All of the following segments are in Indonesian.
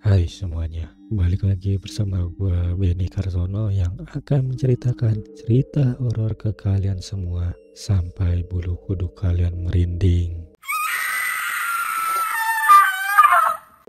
Hai semuanya, balik lagi bersama gue Benny Karsono yang akan menceritakan cerita horor ke kalian semua sampai bulu kuduk kalian merinding.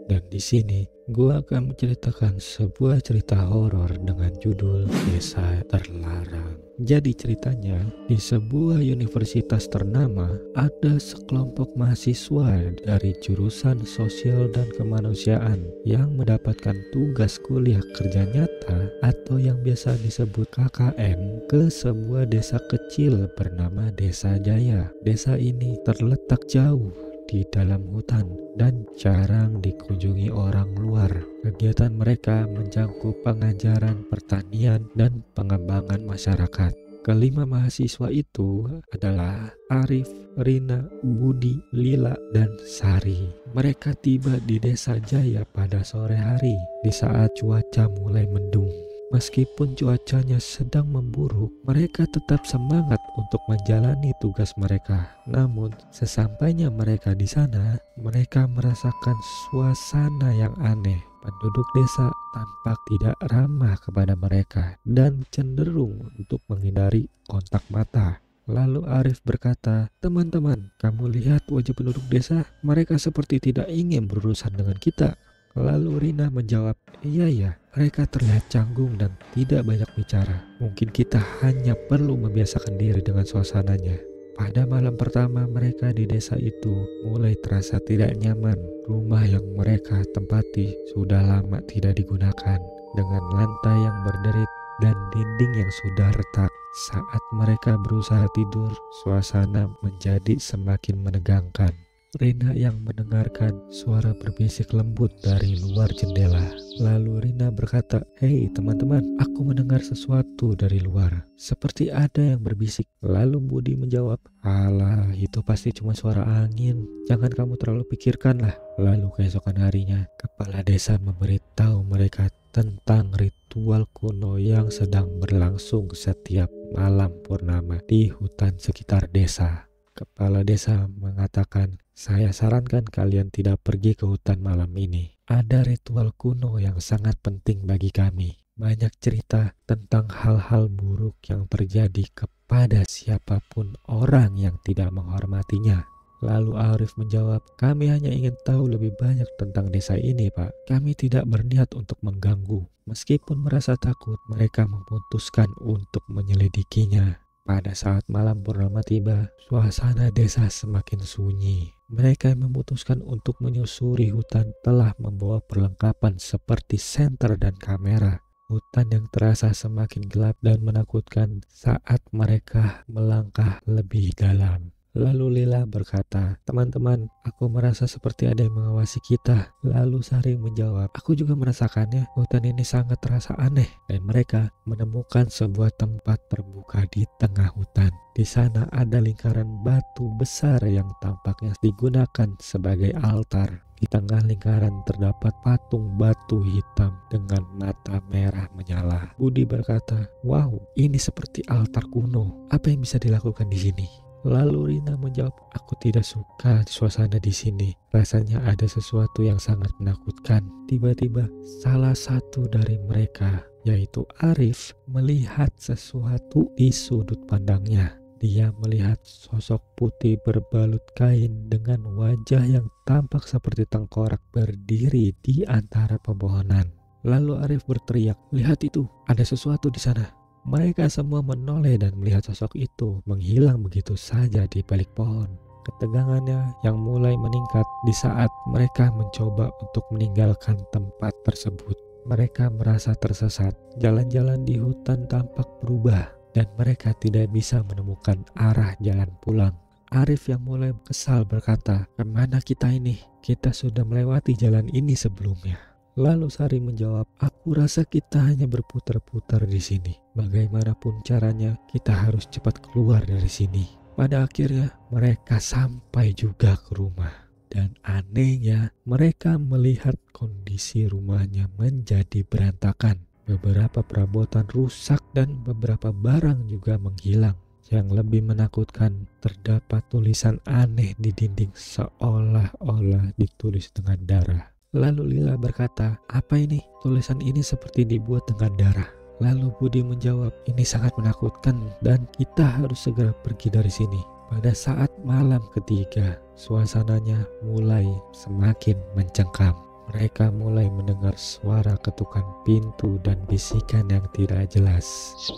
Dan di sini gue akan menceritakan sebuah cerita horor dengan judul Desa Terlarang. Jadi ceritanya, di sebuah universitas ternama ada sekelompok mahasiswa dari jurusan sosial dan kemanusiaan yang mendapatkan tugas kuliah kerja nyata atau yang biasa disebut KKN ke sebuah desa kecil bernama Desa Jaya. Desa ini terletak jauh di dalam hutan dan jarang dikunjungi orang luar. Kegiatan mereka mencakup pengajaran pertanian dan pengembangan masyarakat. Kelima mahasiswa itu adalah Arif, Rina, Budi, Lila, dan Sari. Mereka tiba di Desa Jaya pada sore hari di saat cuaca mulai mendung. Meskipun cuacanya sedang memburuk, mereka tetap semangat untuk menjalani tugas mereka. Namun, sesampainya mereka di sana, mereka merasakan suasana yang aneh. Penduduk desa tampak tidak ramah kepada mereka dan cenderung untuk menghindari kontak mata. Lalu Arif berkata, "Teman-teman, kamu lihat wajah penduduk desa? Mereka seperti tidak ingin berurusan dengan kita." Lalu Rina menjawab, "Iya ya, mereka terlihat canggung dan tidak banyak bicara. Mungkin kita hanya perlu membiasakan diri dengan suasananya." Pada malam pertama mereka di desa itu mulai terasa tidak nyaman. Rumah yang mereka tempati sudah lama tidak digunakan, dengan lantai yang berderit dan dinding yang sudah retak. Saat mereka berusaha tidur, suasana menjadi semakin menegangkan. Rina yang mendengarkan suara berbisik lembut dari luar jendela. Lalu Rina berkata, "Hei teman-teman, aku mendengar sesuatu dari luar. Seperti ada yang berbisik." Lalu Budi menjawab, "Alah, itu pasti cuma suara angin. Jangan kamu terlalu pikirkan lah." Lalu keesokan harinya, kepala desa memberitahu mereka tentang ritual kuno yang sedang berlangsung setiap malam purnama di hutan sekitar desa. Kepala desa mengatakan, "Saya sarankan kalian tidak pergi ke hutan malam ini. Ada ritual kuno yang sangat penting bagi kami. Banyak cerita tentang hal-hal buruk yang terjadi kepada siapapun orang yang tidak menghormatinya." Lalu Arif menjawab, "Kami hanya ingin tahu lebih banyak tentang desa ini, Pak. Kami tidak berniat untuk mengganggu." Meskipun merasa takut, mereka memutuskan untuk menyelidikinya. Pada saat malam purnama tiba, suasana desa semakin sunyi. Mereka yang memutuskan untuk menyusuri hutan telah membawa perlengkapan seperti senter dan kamera. Hutan yang terasa semakin gelap dan menakutkan saat mereka melangkah lebih dalam. Lalu Lila berkata, "Teman-teman, aku merasa seperti ada yang mengawasi kita." Lalu Sari menjawab, "Aku juga merasakannya. Hutan ini sangat terasa aneh." Dan mereka menemukan sebuah tempat terbuka di tengah hutan. Di sana ada lingkaran batu besar yang tampaknya digunakan sebagai altar. Di tengah lingkaran terdapat patung batu hitam dengan mata merah menyala. Budi berkata, "Wow, ini seperti altar kuno. Apa yang bisa dilakukan di sini?" Lalu Rina menjawab, "Aku tidak suka suasana di sini. Rasanya ada sesuatu yang sangat menakutkan." Tiba-tiba salah satu dari mereka, yaitu Arif, melihat sesuatu di sudut pandangnya. Dia melihat sosok putih berbalut kain dengan wajah yang tampak seperti tengkorak berdiri di antara pepohonan. Lalu Arif berteriak, "Lihat itu, ada sesuatu di sana." Mereka semua menoleh dan melihat sosok itu menghilang begitu saja di balik pohon. Ketegangannya yang mulai meningkat di saat mereka mencoba untuk meninggalkan tempat tersebut. Mereka merasa tersesat. Jalan-jalan di hutan tampak berubah dan mereka tidak bisa menemukan arah jalan pulang. Arif yang mulai kesal berkata, "Kemana kita ini? Kita sudah melewati jalan ini sebelumnya." Lalu Sari menjawab, "Aku rasa kita hanya berputar-putar di sini. Bagaimanapun caranya, kita harus cepat keluar dari sini." Pada akhirnya, mereka sampai juga ke rumah. Dan anehnya, mereka melihat kondisi rumahnya menjadi berantakan. Beberapa perabotan rusak dan beberapa barang juga menghilang. Yang lebih menakutkan, terdapat tulisan aneh di dinding seolah-olah ditulis dengan darah. Lalu Lila berkata, "Apa ini? Tulisan ini seperti dibuat dengan darah." Lalu Budi menjawab, "Ini sangat menakutkan dan kita harus segera pergi dari sini." Pada saat malam ketiga, suasananya mulai semakin mencengkam. Mereka mulai mendengar suara ketukan pintu dan bisikan yang tidak jelas.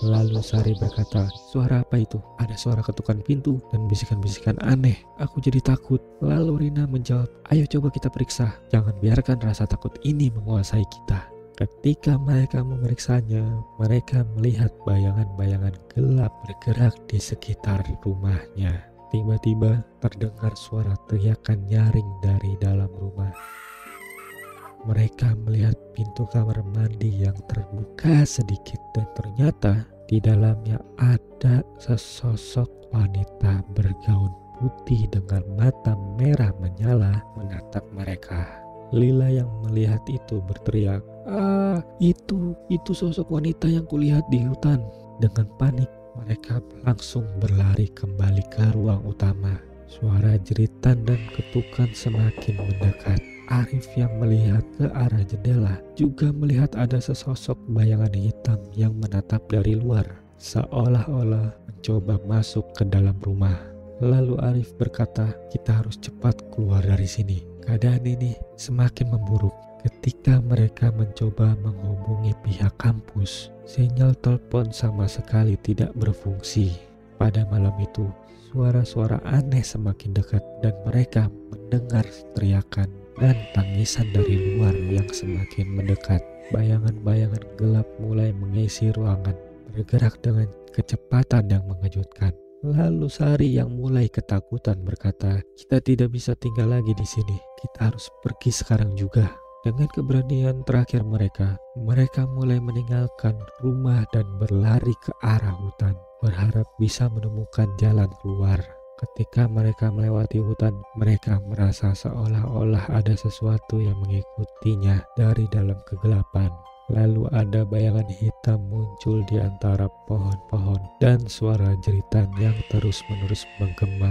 Lalu Sari berkata, "Suara apa itu? Ada suara ketukan pintu dan bisikan-bisikan aneh. Aku jadi takut." Lalu Rina menjawab, "Ayo coba kita periksa. Jangan biarkan rasa takut ini menguasai kita." Ketika mereka memeriksanya, mereka melihat bayangan-bayangan gelap bergerak di sekitar rumahnya. Tiba-tiba terdengar suara teriakan nyaring dari dalam rumah. Mereka melihat pintu kamar mandi yang terbuka sedikit dan ternyata di dalamnya ada sesosok wanita bergaun putih dengan mata merah menyala menatap mereka. Lila yang melihat itu berteriak, itu sosok wanita yang kulihat di hutan." Dengan panik, mereka langsung berlari kembali ke ruang utama. Suara jeritan dan ketukan semakin mendekat. Arif yang melihat ke arah jendela juga melihat ada sesosok bayangan hitam yang menatap dari luar, seolah-olah mencoba masuk ke dalam rumah. Lalu Arif berkata, "Kita harus cepat keluar dari sini. Keadaan ini semakin memburuk." Ketika mereka mencoba menghubungi pihak kampus, sinyal telepon sama sekali tidak berfungsi. Pada malam itu, suara-suara aneh semakin dekat dan mereka mendengar teriakan dan tangisan dari luar yang semakin mendekat. Bayangan-bayangan gelap mulai mengisi ruangan, bergerak dengan kecepatan yang mengejutkan. Lalu Sari yang mulai ketakutan berkata, "Kita tidak bisa tinggal lagi di sini. Kita harus pergi sekarang juga." Dengan keberanian terakhir mereka mulai meninggalkan rumah dan berlari ke arah hutan, berharap bisa menemukan jalan keluar. Ketika mereka melewati hutan, mereka merasa seolah-olah ada sesuatu yang mengikutinya dari dalam kegelapan. Lalu ada bayangan hitam muncul di antara pohon-pohon dan suara jeritan yang terus-menerus menggema.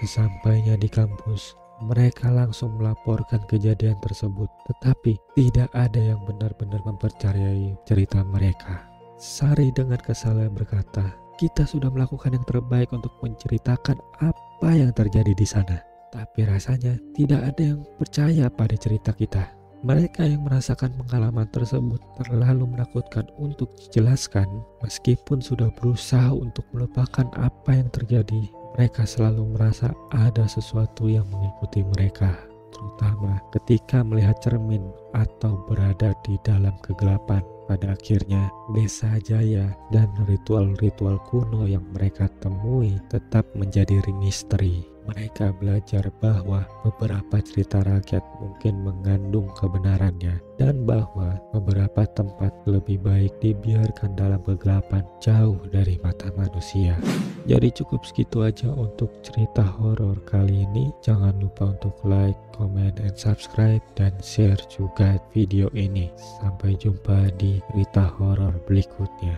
Sesampainya di kampus, mereka langsung melaporkan kejadian tersebut, tetapi tidak ada yang benar-benar mempercayai cerita mereka. Sari dengan kesal berkata, "Kita sudah melakukan yang terbaik untuk menceritakan apa yang terjadi di sana, tapi rasanya tidak ada yang percaya pada cerita kita." Mereka yang merasakan pengalaman tersebut terlalu menakutkan untuk dijelaskan. Meskipun sudah berusaha untuk melupakan apa yang terjadi, mereka selalu merasa ada sesuatu yang mengikuti mereka, terutama ketika melihat cermin atau berada di dalam kegelapan. Pada akhirnya, Desa Jaya dan ritual-ritual kuno yang mereka temui tetap menjadi misteri. Mereka belajar bahwa beberapa cerita rakyat mungkin mengandung kebenarannya dan bahwa beberapa tempat lebih baik dibiarkan dalam kegelapan jauh dari mata manusia. Jadi cukup segitu aja untuk cerita horor kali ini. Jangan lupa untuk like, comment, and subscribe dan share juga video ini. Sampai jumpa di cerita horor berikutnya.